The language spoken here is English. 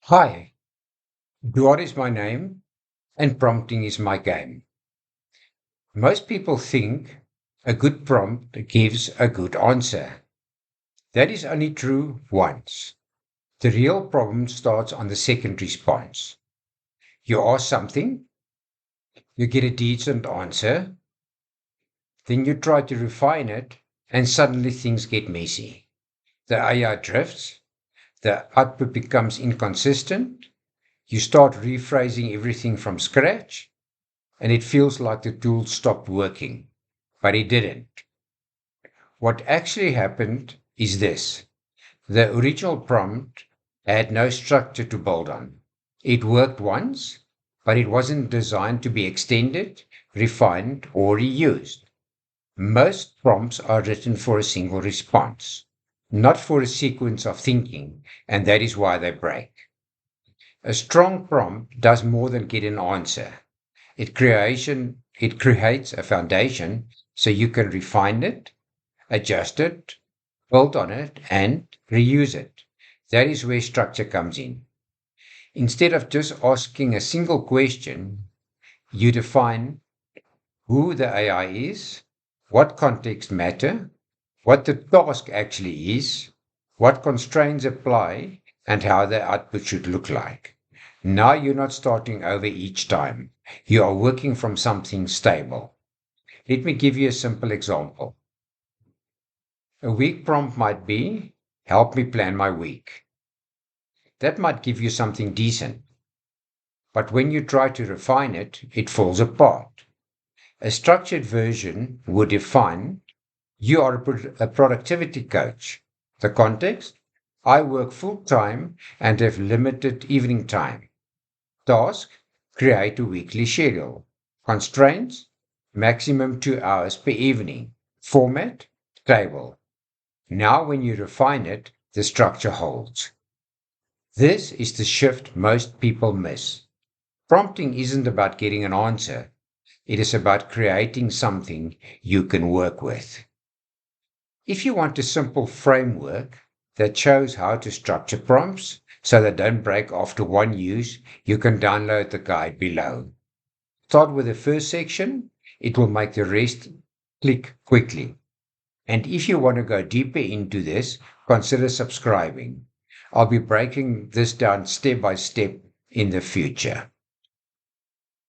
Hi, Duar is my name and prompting is my game. Most people think a good prompt gives a good answer. That is only true once. The real problem starts on the second response. You ask something, you get a decent answer, then you try to refine it, and suddenly things get messy. The AI drifts, the output becomes inconsistent, you start rephrasing everything from scratch, and it feels like the tool stopped working. But it didn't. What actually happened is this: the original prompt had no structure to build on. It worked once, but it wasn't designed to be extended, refined, or reused. Most prompts are written for a single response, not for a sequence of thinking, and that is why they break. A strong prompt does more than get an answer. It creates a foundation so you can refine it, adjust it, build on it, and reuse it. That is where structure comes in. Instead of just asking a single question, you define who the AI is, what context matter, what the task actually is, what constraints apply, and how the output should look like. Now you're not starting over each time. You are working from something stable. Let me give you a simple example. A week prompt might be, help me plan my week. That might give you something decent, but when you try to refine it, it falls apart. A structured version would define, you are a productivity coach. The context, I work full time and have limited evening time. Task, create a weekly schedule. Constraints, maximum 2 hours per evening. Format, table. Now, when you refine it, the structure holds. This is the shift most people miss. Prompting isn't about getting an answer, it is about creating something you can work with. If you want a simple framework that shows how to structure prompts so they don't break after one use, you can download the guide below. Start with the first section, it will make the rest click quickly. And if you want to go deeper into this, consider subscribing. I'll be breaking this down step by step in the future.